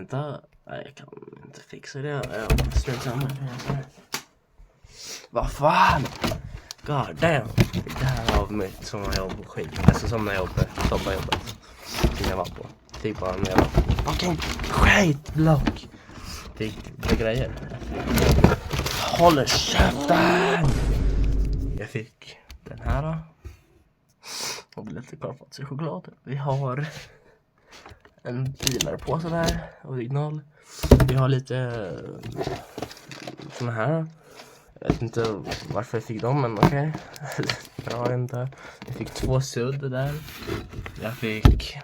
Vänta, nej, jag kan inte fixa det. Strunt samma. Vad god damn. Det här av mitt sommarjobb skit. Alltså sommarjobbet som jag var på. Typ bara en jävla fucking skitblock. Det grejer. Håller käften! Jag fick den här. Och lite korvfats i choklad. Vi har en bilarpåse där, original. Vi har lite såna här. Jag vet inte varför jag fick dem, men okej. Bra inte. Jag fick 2 sudd där. Jag fick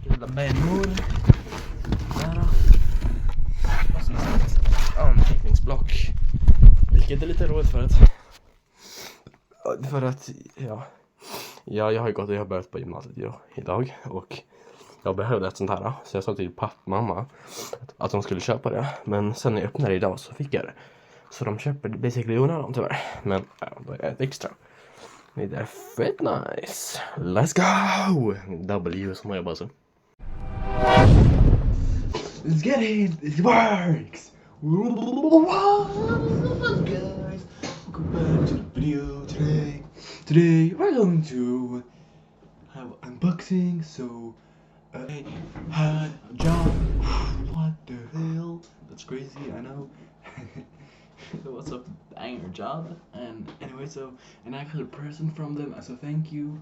lilla bennor. Där. Och så ett anteckningsblock. Vilket är lite roligt för att jag har gått och jag har börjat på gymnasiet idag och jag behövde ett sånt här, så jag sa till mamma att de skulle köpa det, men sen när jag öppnade idag så fick jag det, så de köper basically onödan tyvärr, men då är det ett extra. Det är fett nice. Let's go! W som jag bara så. Let's get it! It works! Guys, welcome back to the video today. Today we're going to have unboxing. So I had a job. What the hell? That's crazy, I know. It was a banger job. And anyway, so an actual present from them as a thank you.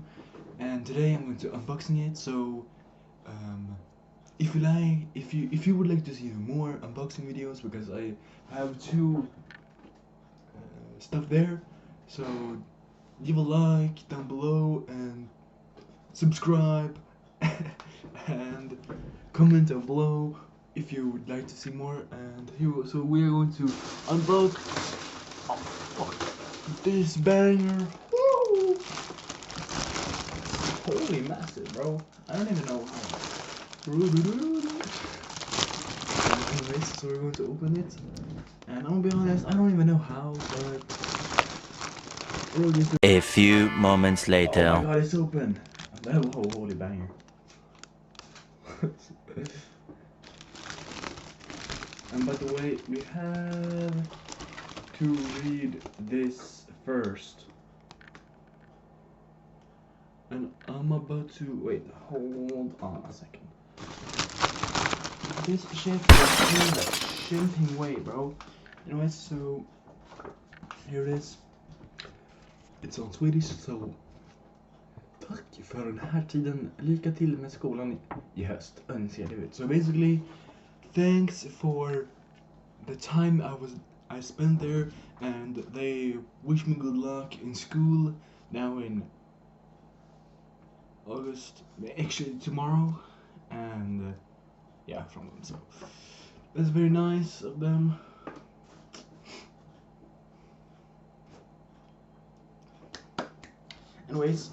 And today I'm going to unboxing it. So if you would like to see more unboxing videos, because I have 2 stuff there, so give a like down below and subscribe and comment down below if you would like to see more. And here, so we're going to unbox this banger. Woo! Holy massive, bro. I don't even know how. Anyways, so we're going to open it, and I'll be honest, I don't even know how, but a few moments later. Oh my god, it's open. Oh, holy banger. And by the way, we have to read this first. And I'm about to wait, hold on a second. This shit is in the shimping way, bro. Anyways, so here it is. It's on Swedish, so tack för den här tiden. Lycka till med skolan i höst, önskar det ut. So basically, thanks for the time I spent there, and they wish me good luck in school now in August, actually tomorrow, and yeah, from them. So that's very nice of them. Anyways,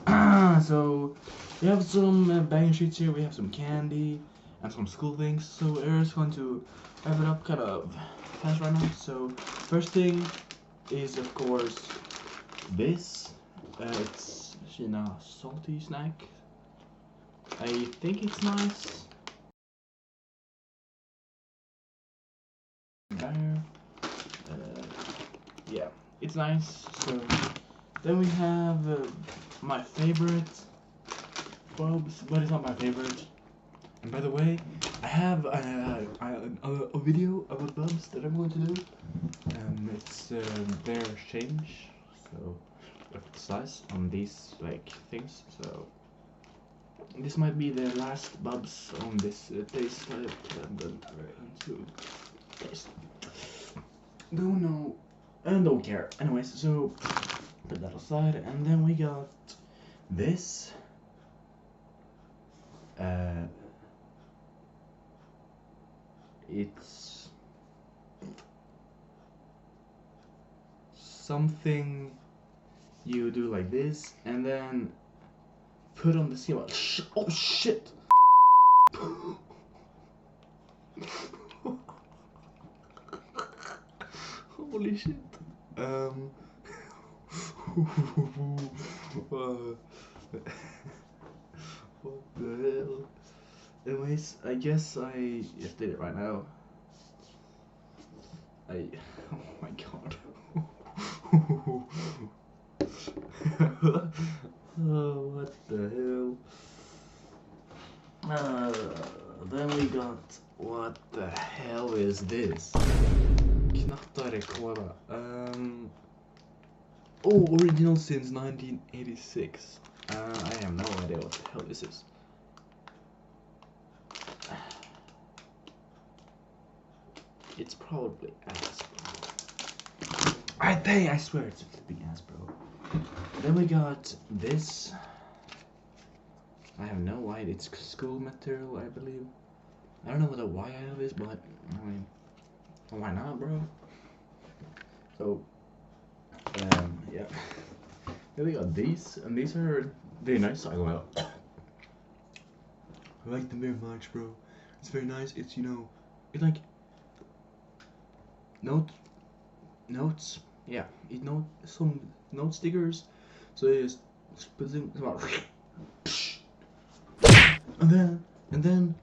so we have some bang sheets here. We have some candy and some school things. So Eric's going to wrap it up kind of fast right now. So first thing is of course this. It's Kina salty snack. I think it's nice. Banger. Yeah, it's nice. So then we have my favorite bulbs, but it's not my favorite. And by the way, I have a video about bulbs that I'm going to do. It's their change, so the size on these like things. So this might be the last bulbs on this taste type, and then we're going to taste. Don't know and don't care. Anyways, so put that aside, and then we got this. It's something you do like this, and then put on the seal. Oh shit! Holy shit! What the hell? Anyways, I guess I just did it right now. Oh my god. Oh, what the hell? Then we got, what the hell is this? Knatta rekorda. Oh, original since 1986. I have no idea what the hell this is. It's probably Hasbro. I swear it's a flipping Hasbro. Then we got this. I have no idea. It's school material, I believe. I don't know why I have this, but I mean, why not, bro? So, yeah. Then we got these, and these are very nice. I like them very much, bro. It's very nice. It's, you know, it's like notes. Yeah, it some note stickers. So you just put them, and then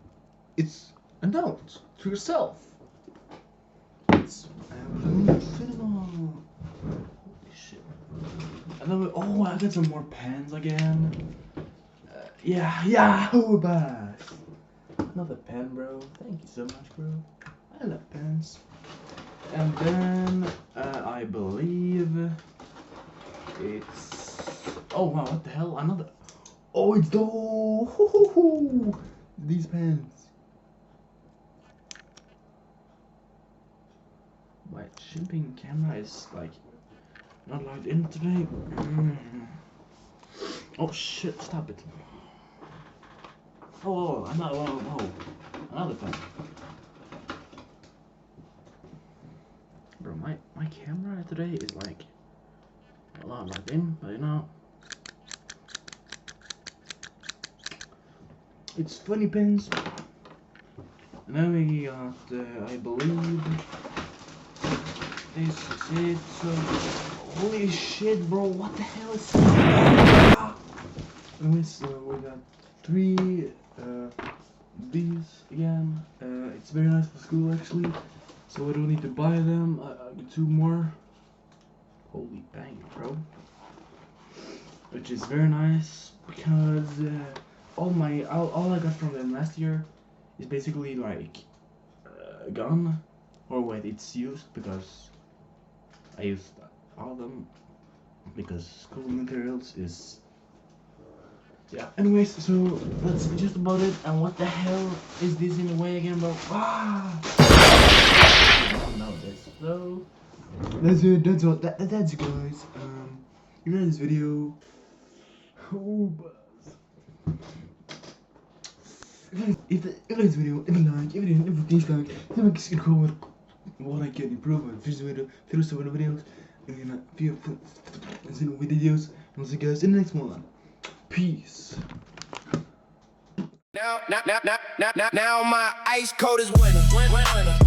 it's a note to yourself. It's cinema. Holy shit! And then I got some more pens again. Yeah, back. Another pen, bro. Thank you so much, bro. I love pens. And then I believe it's. Oh wow! What the hell? Another. Oh, it's these pens. My shipping camera is like not logged in today. Oh shit! Stop it. Oh, another pen. Bro, my camera today is like a lot logged in, but you know, it's funny pens. And then we got, I believe, this is it. So, holy shit, bro, what the hell is that? Anyways, so we got 3 these again. It's very nice for school actually, so I don't need to buy them. I get 2 more. Holy bang, bro. Which is very nice because all I got from them last year is basically like gone. Or wait, it's used because I used all of them because school materials is. Yeah, anyways, so that's just about it. And what the hell is this in a way again, bro? Ah! I don't know this. So that's it. That's all. That's it, guys. You know this video. Oh, buzz. If this video, if you like, if you dislike, then make a comment what I can improve on this video, videos, and few videos. And I'll see you guys in the next one. Peace. Now my ice coat is winning.